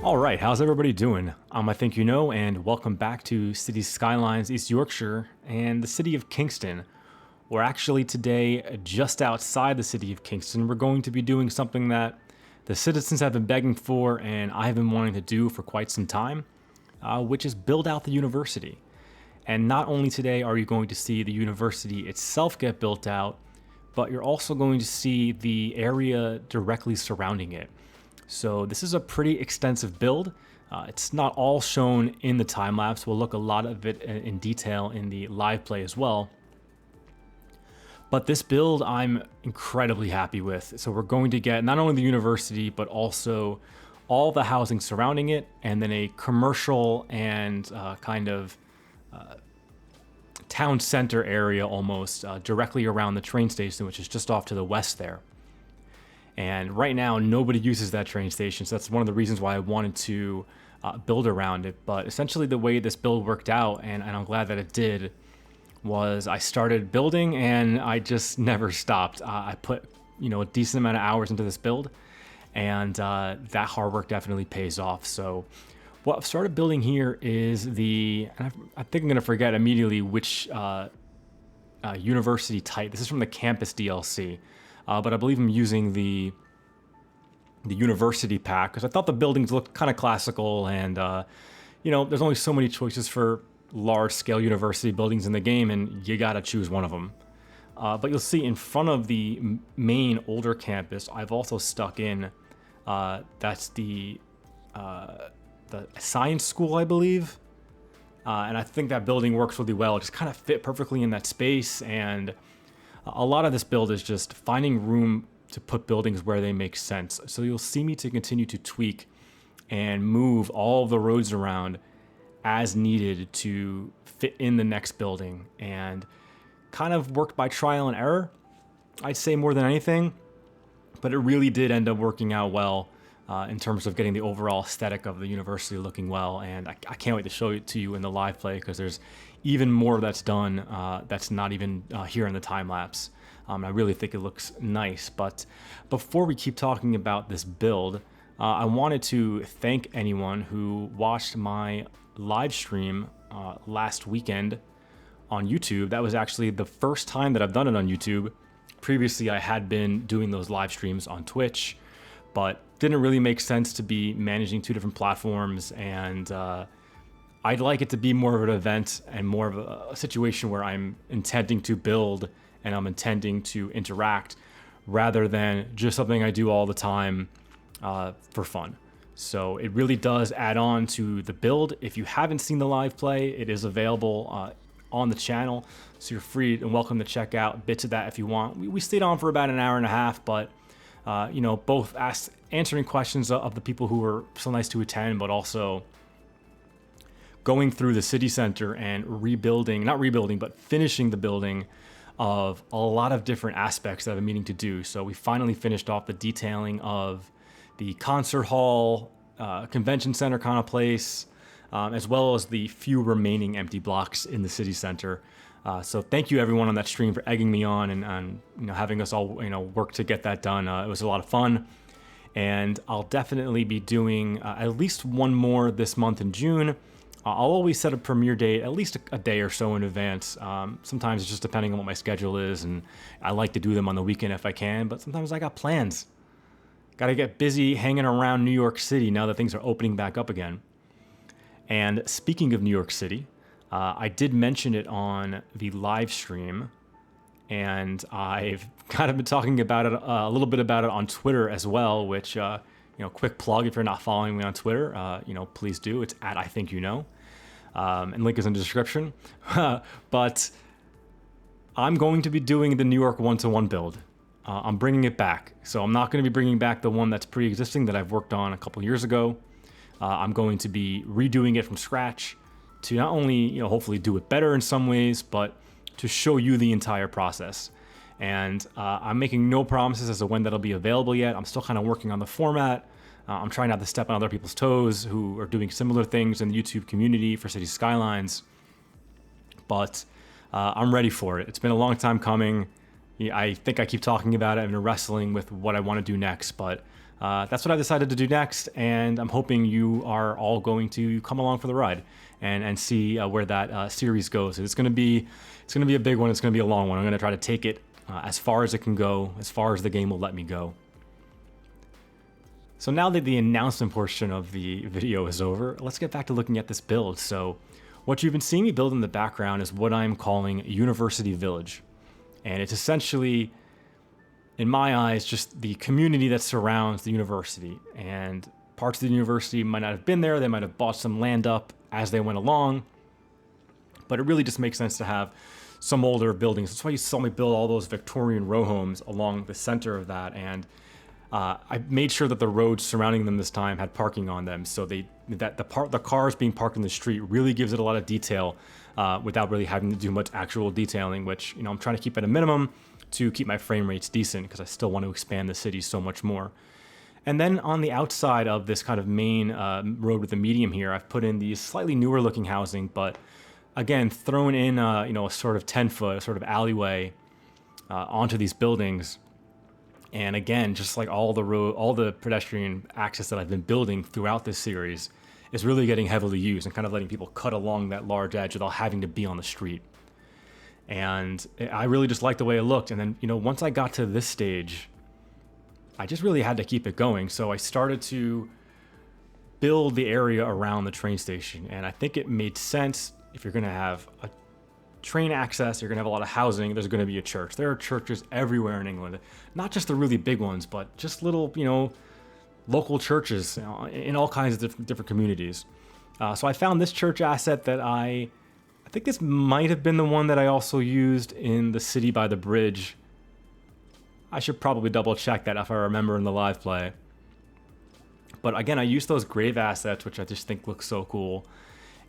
Alright, how's everybody doing? I think you know, and welcome back to Cities Skylines, East Yorkshire, and the city of Kingston. We're actually today just outside the city of Kingston. We're going to be doing something that the citizens have been begging for, and I have been wanting to do for quite some time, which is build out the university. And not only today are you going to see the university itself get built out, but you're also going to see the area directly surrounding it. So this is a pretty extensive build. It's not all shown in the time lapse. We'll look a lot of it in detail in the live play as well. But this build I'm incredibly happy with. So we're going to get not only the university, but also all the housing surrounding it, and then a commercial and town center area almost directly around the train station, which is just off to the west there. And right now, nobody uses that train station, so that's one of the reasons why I wanted to build around it. But essentially the way this build worked out, and I'm glad that it did, was I started building and I just never stopped. I put a decent amount of hours into this build, and that hard work definitely pays off. So what I've started building here is and I think I'm going to forget immediately which university type. This is from the campus DLC. But I believe I'm using the university pack because I thought the buildings looked kind of classical, and there's only so many choices for large-scale university buildings in the game, and you gotta choose one of them. But you'll see in front of the main older campus, I've also stuck in that's the science school, I believe, and I think that building works really well. It just kind of fit perfectly in that space, and a lot of this build is just finding room to put buildings where they make sense. So you'll see me to continue to tweak and move all the roads around as needed to fit in the next building, and kind of worked by trial and error, I'd say, more than anything. But it really did end up working out well in terms of getting the overall aesthetic of the university looking well. And I can't wait to show it to you in the live play, because there's even more that's done that's not even here in the time lapse. I really think it looks nice. But before we keep talking about this build, I wanted to thank anyone who watched my live stream last weekend on YouTube. That was actually the first time that I've done it on YouTube. Previously, I had been doing those live streams on Twitch, but didn't really make sense to be managing two different platforms, and I'd like it to be more of an event and more of a situation where I'm intending to build and I'm intending to interact, rather than just something I do all the time for fun. So it really does add on to the build. If you haven't seen the live play, it is available on the channel, so you're free and welcome to check out bits of that if you want. We stayed on for about an hour and a half, but both answering questions of the people who were so nice to attend, but also going through the city center and finishing the building of a lot of different aspects that I've been meaning to do. So we finally finished off the detailing of the concert hall, convention center kind of place, as well as the few remaining empty blocks in the city center. So thank you everyone on that stream for egging me on and having us all work to get that done. It was a lot of fun, and I'll definitely be doing at least one more this month in June. I'll always set a premiere date at least a day or so in advance. Sometimes it's just depending on what my schedule is, and I like to do them on the weekend if I can, but sometimes I got plans. Gotta get busy hanging around New York City now that things are opening back up again. And speaking of New York City, I did mention it on the live stream, and I've kind of been talking about it a little bit about it on Twitter as well, which quick plug, if you're not following me on Twitter, please do. It's at I think you know, and link is in the description. But I'm going to be doing the New York 1-to-1 build. I'm bringing it back, so I'm not going to be bringing back the one that's pre-existing that I've worked on a couple years ago. I'm going to be redoing it from scratch to not only hopefully do it better in some ways, but to show you the entire process. And I'm making no promises as to when that'll be available yet. I'm still kind of working on the format. I'm trying not to step on other people's toes who are doing similar things in the YouTube community for Cities Skylines. But I'm ready for it. It's been a long time coming. I think I keep talking about it. I've been wrestling with what I want to do next, but that's what I decided to do next, and I'm hoping you are all going to come along for the ride and see where that series goes. It's gonna be a big one. It's gonna be a long one. I'm gonna try to take it as far as it can go, as far as the game will let me go. So now that the announcement portion of the video is over, let's get back to looking at this build. So what you've been seeing me build in the background is what I'm calling University Village. And it's essentially, in my eyes, just the community that surrounds the university. And parts of the university might not have been there. They might have bought some land up as they went along. But it really just makes sense to have some older buildings. That's why you saw me build all those Victorian row homes along the center of that. And I made sure that the roads surrounding them this time had parking on them, so the cars being parked in the street really gives it a lot of detail without really having to do much actual detailing, which, you know, I'm trying to keep at a minimum to keep my frame rates decent because I still want to expand the city so much more. And then on the outside of this kind of main road with the medium here, I've put in these slightly newer looking housing, but again, thrown in you know, a sort of 10-foot sort of alleyway onto these buildings. And again, just like all the pedestrian access that I've been building throughout this series is really getting heavily used and kind of letting people cut along that large edge without having to be on the street. And I really just liked the way it looked. And then, you know, once I got to this stage, I just really had to keep it going. So I started to build the area around the train station. And I think it made sense if you're going to have a train access, you're going to have a lot of housing, there's going to be a church. There are churches everywhere in England, not just the really big ones, but just little, you know, local churches, you know, in all kinds of different communities. So I found this church asset that I think this might have been the one that I also used in the city by the bridge. I should probably double check that if I remember in the live play. But again, I used those grave assets, which I just think look so cool.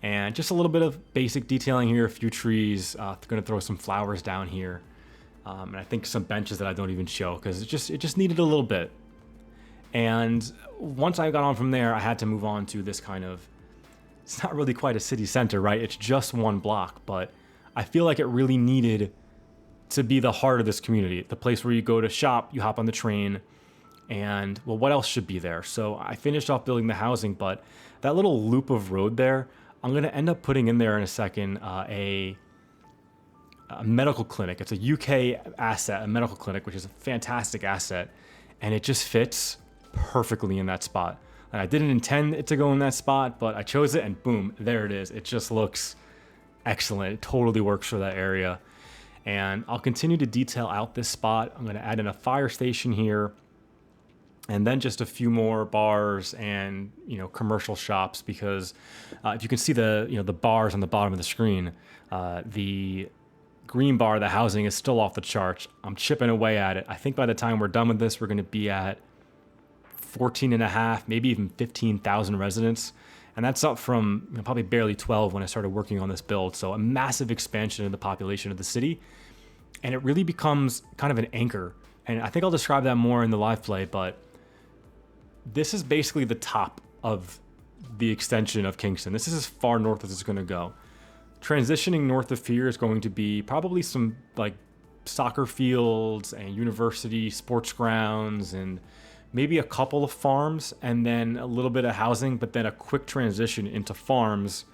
And just a little bit of basic detailing here, a few trees, going to throw some flowers down here. And I think some benches that I don't even show because it just needed a little bit. And once I got on from there, I had to move on to this kind of, it's not really quite a city center, right? It's just one block, but I feel like it really needed to be the heart of this community, the place where you go to shop, you hop on the train, and well, what else should be there? So I finished off building the housing, but that little loop of road there, I'm going to end up putting in there in a second a medical clinic. It's a UK asset, a medical clinic, which is a fantastic asset, and it just fits perfectly in that spot. And I didn't intend it to go in that spot, but I chose it, and boom, there it is. It just looks excellent. It totally works for that area. And I'll continue to detail out this spot. I'm going to add in a fire station here, and then just a few more bars and, you know, commercial shops, because if you can see the bars on the bottom of the screen, the green bar, the housing, is still off the charts. I'm chipping away at it. I think by the time we're done with this, we're going to be at 14.5, maybe even 15,000 residents. And that's up from, you know, probably barely 12 when I started working on this build. So a massive expansion in the population of the city. And it really becomes kind of an anchor. And I think I'll describe that more in the live play, but this is basically the top of the extension of Kingston. This is as far north as it's going to go. Transitioning north of here is going to be probably some like soccer fields and university sports grounds and maybe a couple of farms and then a little bit of housing, but then a quick transition into farms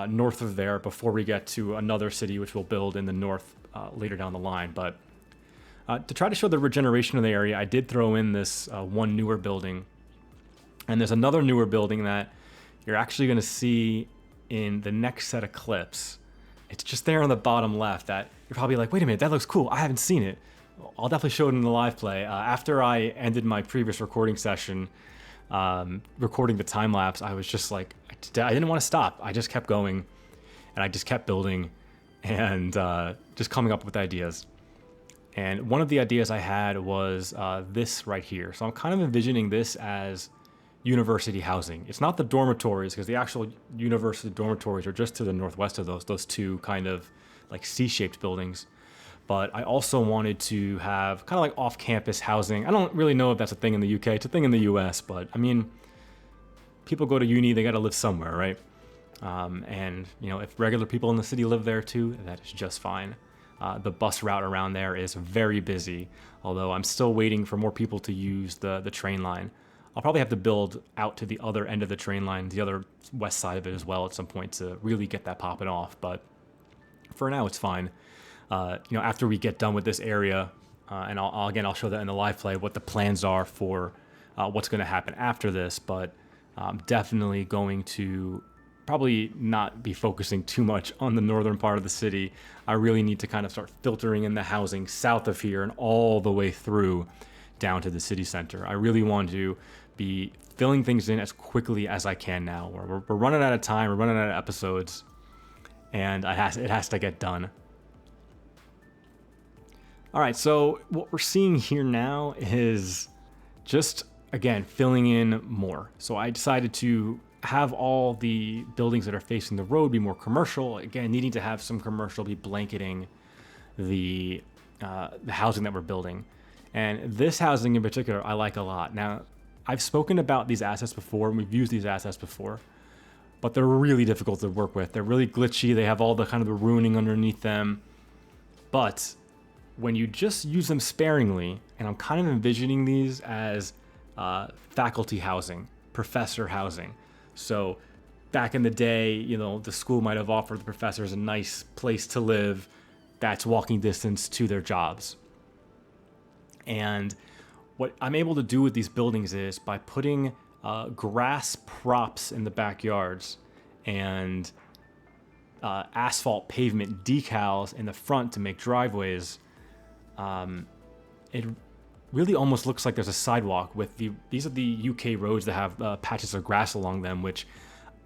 north of there before we get to another city, which we'll build in the north later down the line. But to try to show the regeneration of the area, I did throw in this one newer building. And there's another newer building that you're actually going to see in the next set of clips. It's just there on the bottom left that you're probably like, wait a minute, that looks cool. I haven't seen it. I'll definitely show it in the live play. After I ended my previous recording session, recording the time lapse, I was just like, I didn't want to stop. I just kept going and I just kept building and just coming up with ideas. And one of the ideas I had was this right here. So I'm kind of envisioning this as university housing. It's not the dormitories, because the actual university dormitories are just to the northwest of those two kind of like C-shaped buildings. But I also wanted to have kind of like off-campus housing. I don't really know if that's a thing in the UK. It's a thing in the US, but I mean, people go to uni, they got to live somewhere, right? And you know, if regular people in the city live there too, that is just fine. The bus route around there is very busy, although I'm still waiting for more people to use the train line. I'll probably have to build out to the other end of the train line, the other west side of it as well at some point to really get that popping off. But for now, it's fine. After we get done with this area, and I'll show that in the live play, what the plans are for what's going to happen after this. But I'm definitely going to probably not be focusing too much on the northern part of the city. I really need to kind of start filtering in the housing south of here and all the way through down to the city center. I really want to be filling things in as quickly as I can now. We're running out of time, we're running out of episodes, and it has to get done. All right, so what we're seeing here now is just, again, filling in more. So I decided to have all the buildings that are facing the road be more commercial. Again, needing to have some commercial be blanketing the housing that we're building. And this housing in particular, I like a lot. Now, I've spoken about these assets before, and we've used these assets before, but they're really difficult to work with. They're really glitchy. They have all the kind of the ruining underneath them. But when you just use them sparingly, and I'm kind of envisioning these as faculty housing, professor housing. So back in the day, the school might have offered the professors a nice place to live that's walking distance to their jobs. And what I'm able to do with these buildings is by putting grass props in the backyards and asphalt pavement decals in the front to make driveways, it really almost looks like there's a sidewalk with these are the UK roads that have patches of grass along them, which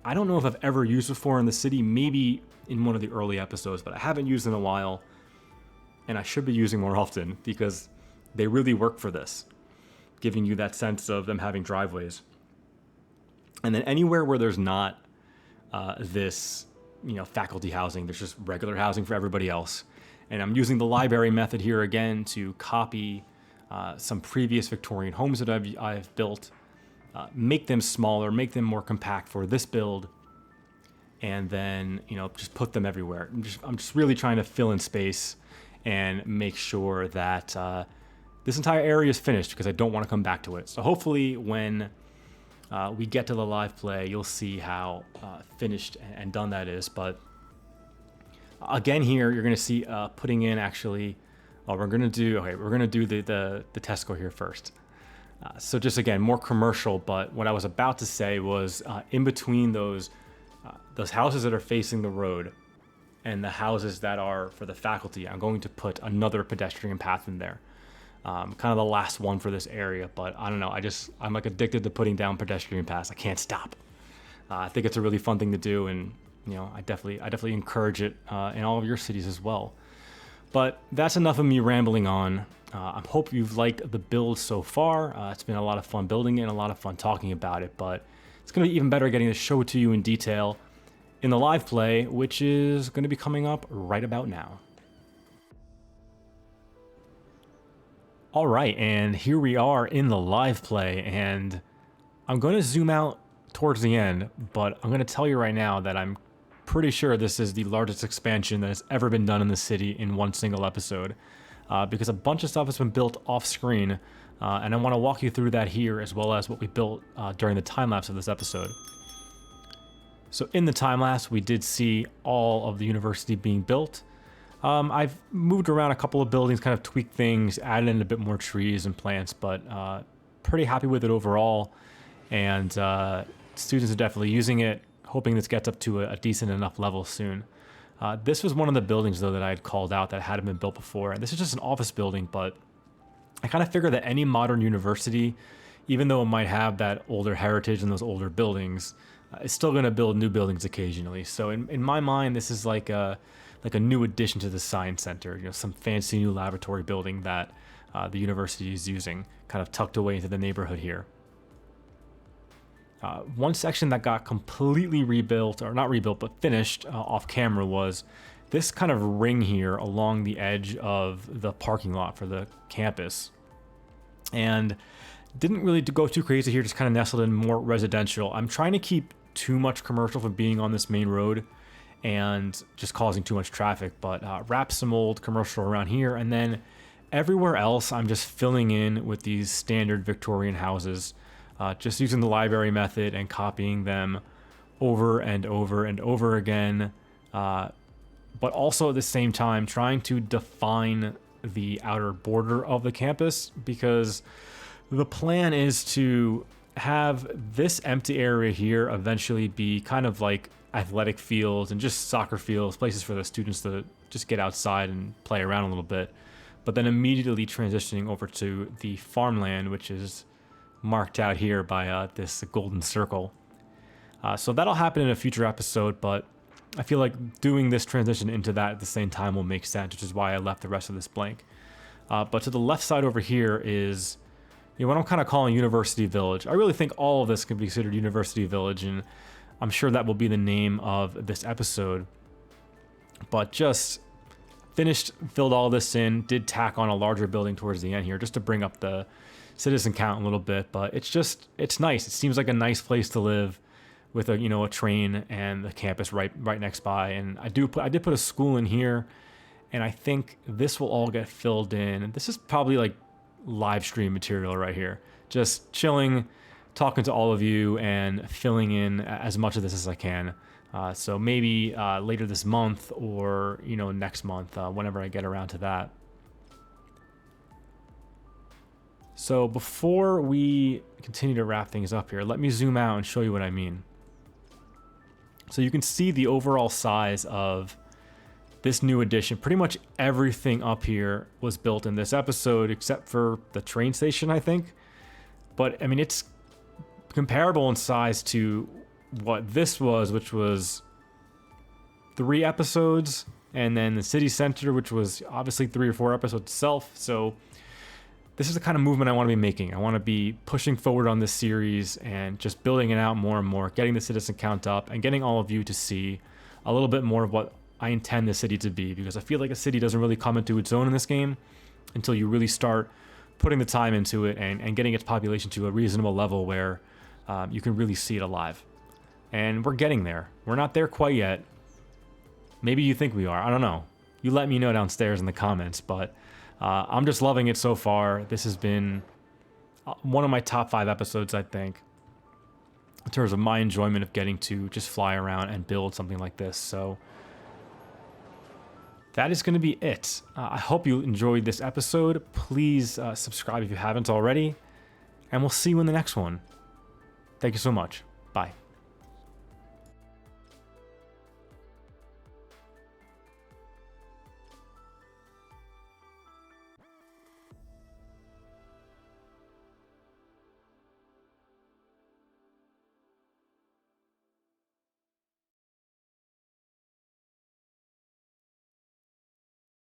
I don't know if I've ever used before in the city, maybe in one of the early episodes, but I haven't used in a while, and I should be using more often because they really work for this, giving you that sense of them having driveways. And then anywhere where there's not this, faculty housing, there's just regular housing for everybody else. And I'm using the library method here again to copy some previous Victorian homes that I've built, make them smaller, make them more compact for this build, and then just put them everywhere. I'm just really trying to fill in space and make sure that this entire area is finished because I don't want to come back to it. So hopefully when we get to the live play, you'll see how finished and done that is. But again, here you're going to see putting in actually. We're going to do the Tesco here first. So just again, more commercial. But what I was about to say was in between those houses that are facing the road and the houses that are for the faculty, I'm going to put another pedestrian path in there. Kind of the last one for this area, but I don't know. I'm like addicted to putting down pedestrian paths. I can't stop. I think it's a really fun thing to do, and I definitely encourage it in all of your cities as well. But that's enough of me rambling on. I hope you've liked the build so far. It's been a lot of fun building it and a lot of fun talking about it, but it's going to be even better getting to show it to you in detail in the live play, which is going to be coming up right about now. All right, and here we are in the live play, and I'm going to zoom out towards the end, but I'm going to tell you right now that I'm pretty sure this is the largest expansion that has ever been done in the city in one single episode, because a bunch of stuff has been built off screen, and I want to walk you through that here as well as what we built during the time lapse of this episode. So in the time lapse, we did see all of the university being built. I've moved around a couple of buildings, kind of tweaked things, added in a bit more trees and plants, but pretty happy with it overall. And students are definitely using it, hoping this gets up to a decent enough level soon. This was one of the buildings, though, that I had called out that hadn't been built before. And this is just an office building, but I kind of figure that any modern university, even though it might have that older heritage and those older buildings, is still going to build new buildings occasionally. So in my mind, this is like a new addition to the science center, some fancy new laboratory building that the university is using, kind of tucked away into the neighborhood here. One section that got completely rebuilt, or not rebuilt, but finished off camera was this kind of ring here along the edge of the parking lot for the campus. And didn't really go too crazy here, just kind of nestled in more residential. I'm trying to keep too much commercial from being on this main road and just causing too much traffic, but wrap some old commercial around here, and then everywhere else I'm just filling in with these standard Victorian houses. just using the library method and copying them over and over and over again, but also at the same time trying to define the outer border of the campus, because the plan is to have this empty area here eventually be kind of like athletic fields and just soccer fields, places for the students to just get outside and play around a little bit, but then immediately transitioning over to the farmland, which is marked out here by this golden circle. So that'll happen in a future episode, but I feel like doing this transition into that at the same time will make sense, which is why I left the rest of this blank. But to the left side over here is, you know, what I'm kind of calling University Village. I really think all of this can be considered University Village, and I'm sure that will be the name of this episode. But just finished, filled all this in, did tack on a larger building towards the end here just to bring up the citizen count a little bit. But it's nice. It seems like a nice place to live, with a, you know, a train and the campus right next by. And I did put a school in here, and I think this will all get filled in. And this is probably like live stream material right here, just chilling, talking to all of you and filling in as much of this as I can. So maybe later this month, or, you know, next month, whenever I get around to that. So before we continue to wrap things up here, let me zoom out and show you what I mean. So you can see the overall size of this new addition. Pretty much everything up here was built in this episode except for the train station, I think. But I mean, it's comparable in size to what this was, which was 3 episodes, and then the city center, which was obviously 3 or 4 episodes itself. So this is the kind of movement I want to be making. I want to be pushing forward on this series and just building it out more and more, getting the citizen count up, and getting all of you to see a little bit more of what I intend the city to be, because I feel like a city doesn't really come into its own in this game until you really start putting the time into it and getting its population to a reasonable level where you can really see it alive. And we're getting there. We're not there quite yet. Maybe you think we are. I don't know. You let me know downstairs in the comments, but I'm just loving it so far. This has been one of my top 5 episodes, I think, in terms of my enjoyment of getting to just fly around and build something like this. So that is going to be it. I hope you enjoyed this episode. Please subscribe if you haven't already, and we'll see you in the next one. Thank you so much.